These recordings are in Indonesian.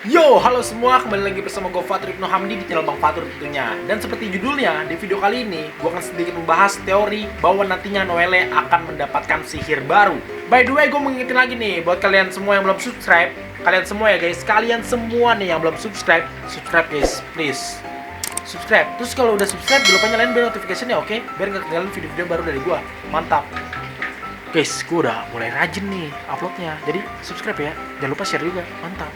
Yo, halo semua, kembali lagi bersama gue Fatur Ibnu Hamdi di channel Bang Fatur tentunya. Dan seperti judulnya, di video kali ini gue akan sedikit membahas teori bahwa nantinya Noelle akan mendapatkan sihir baru. By the way, gue mengingetin lagi nih buat kalian semua yang belum subscribe, kalian semua ya guys, kalian semua nih yang belum subscribe guys, please subscribe. Terus kalau udah subscribe, jangan lupa nyalain bell notification ya, oke? Biar nggak ketinggalan video-video baru dari gue. Mantap. Guys, gue udah mulai rajin nih uploadnya, jadi subscribe ya. Jangan lupa share juga, mantap.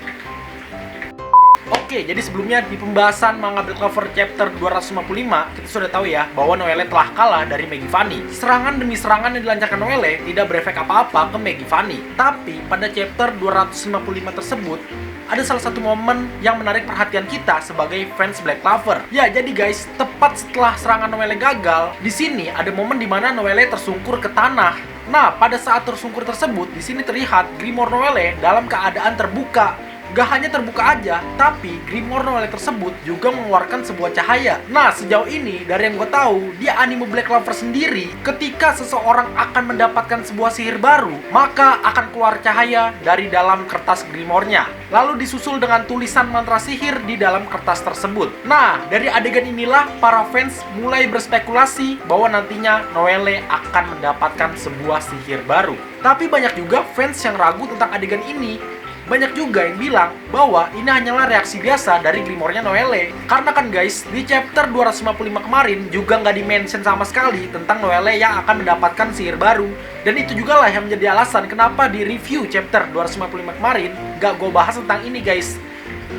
Oke, jadi sebelumnya di pembahasan manga Black Clover chapter 255, kita sudah tahu ya bahwa Noelle telah kalah dari Meggy Fanny. Serangan demi serangan yang dilancarkan Noelle tidak berefek apa-apa ke Meggy Fanny. Tapi pada chapter 255 tersebut, ada salah satu momen yang menarik perhatian kita sebagai fans Black Clover. Ya, jadi guys, tepat setelah serangan Noelle gagal, di sini ada momen di mana Noelle tersungkur ke tanah. Nah, pada saat tersungkur tersebut, di sini terlihat Grimoire Noelle dalam keadaan terbuka. Gak hanya terbuka aja, tapi Grimoire Noelle tersebut juga mengeluarkan sebuah cahaya. Nah, sejauh ini, dari yang gue tahu, di anime Black Clover sendiri, ketika seseorang akan mendapatkan sebuah sihir baru, maka akan keluar cahaya dari dalam kertas Grimoire-nya. Lalu disusul dengan tulisan mantra sihir di dalam kertas tersebut. Nah, dari adegan inilah para fans mulai berspekulasi bahwa nantinya Noelle akan mendapatkan sebuah sihir baru. Tapi banyak juga fans yang ragu tentang adegan ini. Banyak juga yang bilang bahwa ini hanyalah reaksi biasa dari Grimoire-nya Noelle. Karena kan guys, di chapter 255 kemarin juga nggak di-mention sama sekali tentang Noelle yang akan mendapatkan sihir baru. Dan itu juga lah yang menjadi alasan kenapa di review chapter 255 kemarin nggak gue bahas tentang ini guys.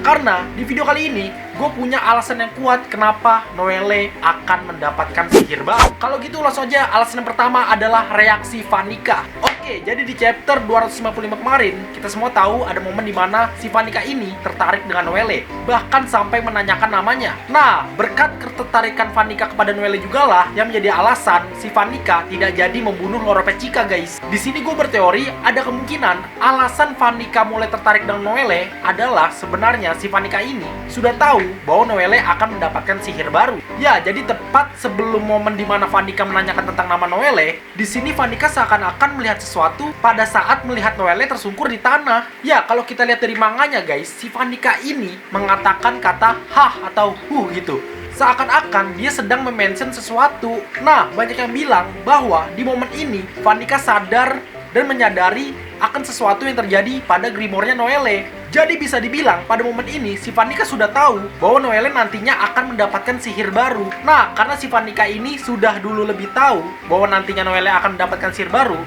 Karena di video kali ini, gue punya alasan yang kuat kenapa Noelle akan mendapatkan sihir baru. Kalau gitu langsung aja, alasan yang pertama adalah reaksi Vanica. Oke, jadi di chapter 255 kemarin, kita semua tahu ada momen dimana si Vanica ini tertarik dengan Noelle, bahkan sampai menanyakan namanya. Nah, berkat ketertarikan Vanica kepada Noelle juga lah yang menjadi alasan si Vanica tidak jadi membunuh Loro Pechica guys. Di sini gue berteori ada kemungkinan alasan Vanica mulai tertarik dengan Noelle adalah sebenarnya si Vanica ini sudah tahu bahwa Noelle akan mendapatkan sihir baru. Ya, jadi tepat sebelum momen dimana Vanica menanyakan tentang nama Noelle, di sini Vanica seakan-akan melihat sesuatu pada saat melihat Noelle tersungkur di tanah. Ya, kalau kita lihat dari manganya guys, si Vanica ini mengatakan kata hah atau gitu. Seakan-akan dia sedang memention sesuatu. Nah, banyak yang bilang bahwa di momen ini Vanica sadar dan menyadari akan sesuatu yang terjadi pada Grimoire-nya Noelle. Jadi bisa dibilang pada momen ini si Vanica sudah tahu bahwa Noelle nantinya akan mendapatkan sihir baru. Nah, karena si Vanica ini sudah dulu lebih tahu bahwa nantinya Noelle akan mendapatkan sihir baru,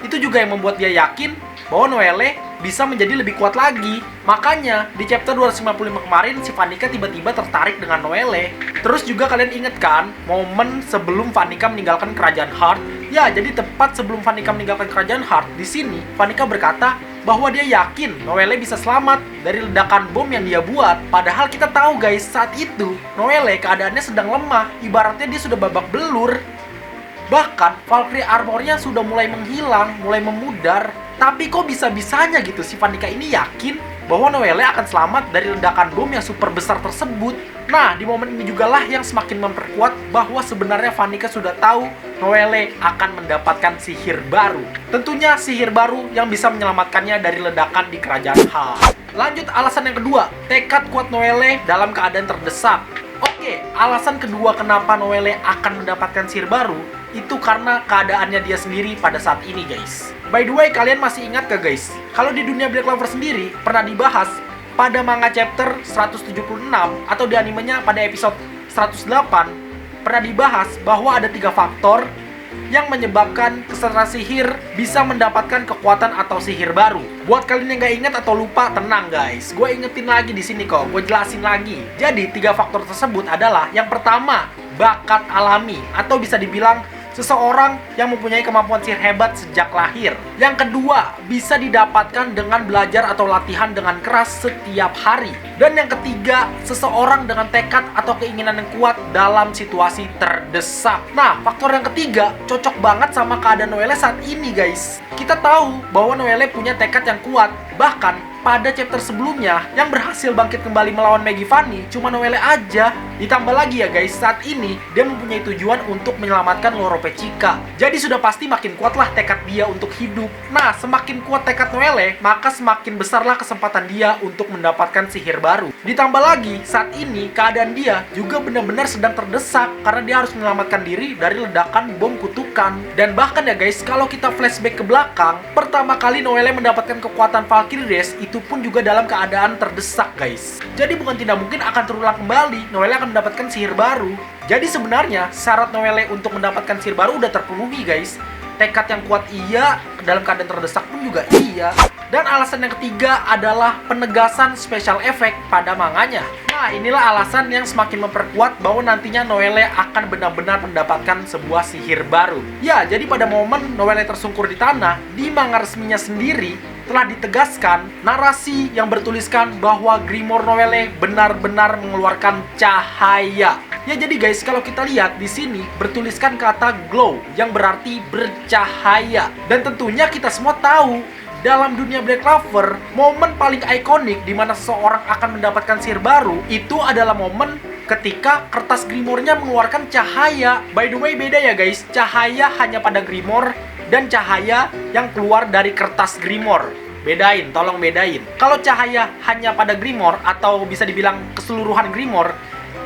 itu juga yang membuat dia yakin bahwa Noelle bisa menjadi lebih kuat lagi. Makanya di chapter 255 kemarin si Vanica tiba-tiba tertarik dengan Noelle. Terus juga kalian inget kan momen sebelum Vanica meninggalkan kerajaan Heart? Ya, jadi tepat sebelum Vanica meninggalkan kerajaan Heart, di sini Vanica berkata bahwa dia yakin Noelle bisa selamat dari ledakan bom yang dia buat. Padahal kita tahu guys, saat itu Noelle keadaannya sedang lemah, ibaratnya dia sudah babak belur. Bahkan Valkyrie armornya sudah mulai menghilang, mulai memudar. Tapi kok bisa-bisanya gitu si Vanica ini yakin bahwa Noelle akan selamat dari ledakan bom yang super besar tersebut. Nah, di momen ini juga lah yang semakin memperkuat bahwa sebenarnya Vanica sudah tahu Noelle akan mendapatkan sihir baru. Tentunya sihir baru yang bisa menyelamatkannya dari ledakan di kerajaan Hal. Lanjut alasan yang kedua, tekad kuat Noelle dalam keadaan terdesak. Oke, alasan kedua kenapa Noelle akan mendapatkan sihir baru itu karena keadaannya dia sendiri pada saat ini guys. By the way, kalian masih ingat gak guys? Kalau di dunia Black Clover sendiri pernah dibahas pada manga chapter 176 atau di animenya pada episode 108 pernah dibahas bahwa ada 3 faktor yang menyebabkan kesetara sihir bisa mendapatkan kekuatan atau sihir baru. Buat kalian yang gak ingat atau lupa, tenang guys, gue ingetin lagi di sini kok, gue jelasin lagi. Jadi 3 faktor tersebut adalah yang pertama, bakat alami atau bisa dibilang seseorang yang mempunyai kemampuan sihir hebat sejak lahir. Yang kedua, bisa didapatkan dengan belajar atau latihan dengan keras setiap hari. Dan yang ketiga, seseorang dengan tekad atau keinginan yang kuat dalam situasi terdesak. Nah, faktor yang ketiga cocok banget sama keadaan Noelle saat ini guys. Kita tahu bahwa Noelle punya tekad yang kuat. Bahkan pada chapter sebelumnya yang berhasil bangkit kembali melawan Megivanni cuma Noelle aja. Ditambah lagi ya guys, saat ini dia mempunyai tujuan untuk menyelamatkan Loro Pechica. Jadi sudah pasti makin kuatlah tekad dia untuk hidup. Nah, semakin kuat tekad Noelle, maka semakin besarlah kesempatan dia untuk mendapatkan sihir baru. Ditambah lagi, saat ini keadaan dia juga benar-benar sedang terdesak karena dia harus menyelamatkan diri dari ledakan bom kutukan. Dan bahkan ya guys, kalau kita flashback ke belakang, pertama kali Noelle mendapatkan kekuatan Valkyrie Race itu pun juga dalam keadaan terdesak guys. Jadi bukan tidak mungkin akan terulang kembali, Noelle akan mendapatkan sihir baru. Jadi sebenarnya syarat Noelle untuk mendapatkan sihir baru udah terpenuhi guys. Tekad yang kuat iya, dalam keadaan terdesak pun juga iya. Dan alasan yang ketiga adalah penegasan special effect pada manganya. Nah, inilah alasan yang semakin memperkuat bahwa nantinya Noelle akan benar-benar mendapatkan sebuah sihir baru. Ya, jadi pada momen Noelle tersungkur di tanah, di manga resminya sendiri telah ditegaskan narasi yang bertuliskan bahwa Grimoire Noelle benar-benar mengeluarkan cahaya. Ya jadi guys, kalau kita lihat di sini bertuliskan kata glow yang berarti bercahaya. Dan tentunya kita semua tahu dalam dunia Black Clover, momen paling ikonik di mana seseorang akan mendapatkan sihir baru itu adalah momen ketika kertas Grimoire-nya mengeluarkan cahaya. By the way, beda ya guys, cahaya hanya pada Grimoire dan cahaya yang keluar dari kertas Grimoire. Bedain, tolong bedain. Kalau cahaya hanya pada Grimoire atau bisa dibilang keseluruhan Grimoire,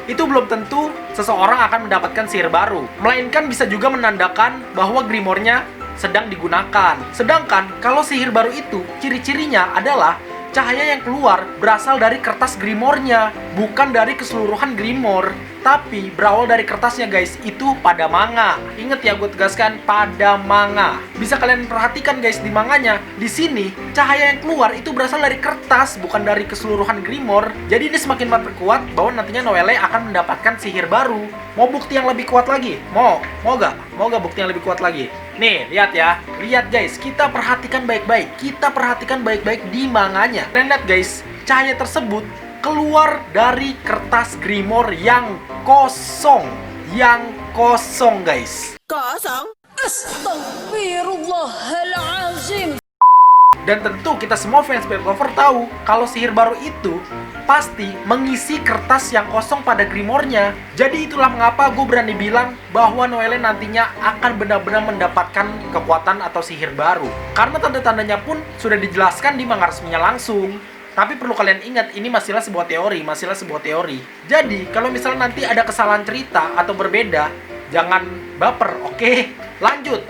itu belum tentu seseorang akan mendapatkan sihir baru, melainkan bisa juga menandakan bahwa Grimoire-nya sedang digunakan. Sedangkan kalau sihir baru itu, ciri-cirinya adalah cahaya yang keluar berasal dari kertas Grimoire-nya, bukan dari keseluruhan Grimoire, tapi berawal dari kertasnya guys, itu pada manga. Ingat ya, gue tegaskan pada manga. Bisa kalian perhatikan guys di manganya, di sini cahaya yang keluar itu berasal dari kertas, bukan dari keseluruhan Grimoire. Jadi ini semakin memperkuat bahwa nantinya Noelle akan mendapatkan sihir baru. Mau bukti yang lebih kuat lagi? Mau gak? Mau gak bukti yang lebih kuat lagi? Nih, lihat ya. Lihat guys, kita perhatikan baik-baik. Kita perhatikan baik-baik di manganya. Dan lihat guys, cahaya tersebut keluar dari kertas Grimoire yang kosong. Yang kosong guys. Kosong? Astaghfirullahalazim. Dan tentu kita semua fans Black Clover tahu kalau sihir baru itu pasti mengisi kertas yang kosong pada Grimoire-nya. Jadi itulah mengapa gue berani bilang bahwa Noelle nantinya akan benar-benar mendapatkan kekuatan atau sihir baru. Karena tanda-tandanya pun sudah dijelaskan di manga resminya langsung. Tapi perlu kalian ingat, ini masihlah sebuah teori, Jadi, kalau misalnya nanti ada kesalahan cerita atau berbeda, jangan baper, oke? Lanjut.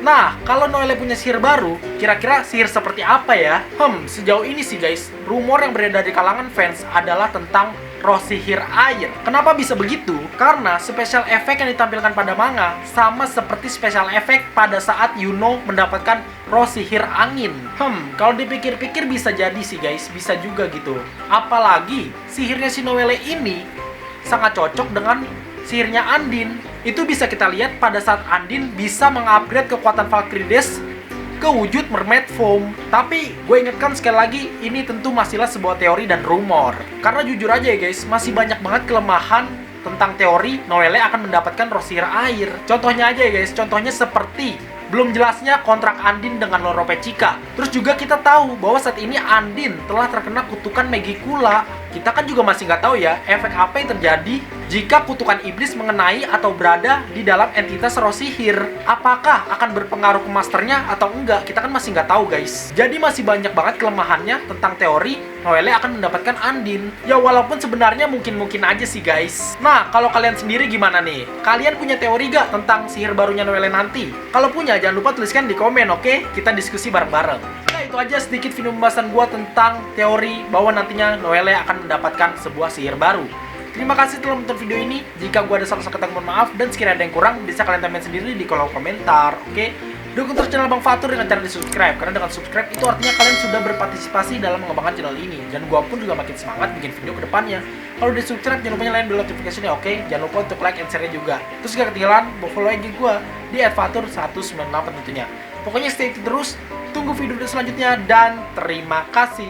Nah, kalau Noelle punya sihir baru, kira-kira sihir seperti apa ya? Sejauh ini sih guys, rumor yang beredar di kalangan fans adalah tentang roh sihir air. Kenapa bisa begitu? Karena special effect yang ditampilkan pada manga sama seperti special effect pada saat Yuno mendapatkan roh sihir angin. Kalau dipikir-pikir bisa jadi sih guys, bisa juga gitu. Apalagi sihirnya si Noelle ini sangat cocok dengan sihirnya Andin. Itu bisa kita lihat pada saat Andin bisa mengupgrade kekuatan Valkyrie Dash ke wujud mermaid form. Tapi gue ingatkan sekali lagi, ini tentu masihlah sebuah teori dan rumor. Karena jujur aja ya guys, masih banyak banget kelemahan tentang teori Noelle akan mendapatkan roh sihir air. Contohnya aja ya guys, contohnya seperti belum jelasnya kontrak Andin dengan Loro Pechica. Terus juga kita tahu bahwa saat ini Andin telah terkena kutukan Megicula. Kita kan juga masih nggak tahu ya efek apa yang terjadi jika kutukan iblis mengenai atau berada di dalam entitas roh sihir. Apakah akan berpengaruh ke masternya atau enggak? Kita kan masih nggak tahu guys. Jadi masih banyak banget kelemahannya tentang teori Noelle akan mendapatkan Andin. Ya walaupun sebenarnya mungkin-mungkin aja sih guys. Nah, kalau kalian sendiri gimana nih? Kalian punya teori gak tentang sihir barunya Noelle nanti? Kalau punya, jangan lupa tuliskan di komen, oke? Kita diskusi bareng-bareng. Nah, itu aja sedikit video pembahasan gua tentang teori bahwa nantinya Noelle akan mendapatkan sebuah sihir baru. Terima kasih telah menonton video ini. Jika gua ada salah-salah kata, mohon maaf. Dan sekiranya ada yang kurang, bisa kalian tambahin sendiri di kolom komentar, oke? Dukung terus channel Bang Fatur dengan cara di subscribe. Karena dengan subscribe itu artinya kalian sudah berpartisipasi dalam mengembangkan channel ini. Dan gua pun juga makin semangat bikin video ke depannya. Kalau di subscribe, jangan lupa nyalain bell notification-nya, oke? Jangan lupa untuk like and share-nya juga. Terus gak ketinggalan, follow IG gua di @fatur198 tentunya. Pokoknya stay tune terus, tunggu video selanjutnya, dan terima kasih.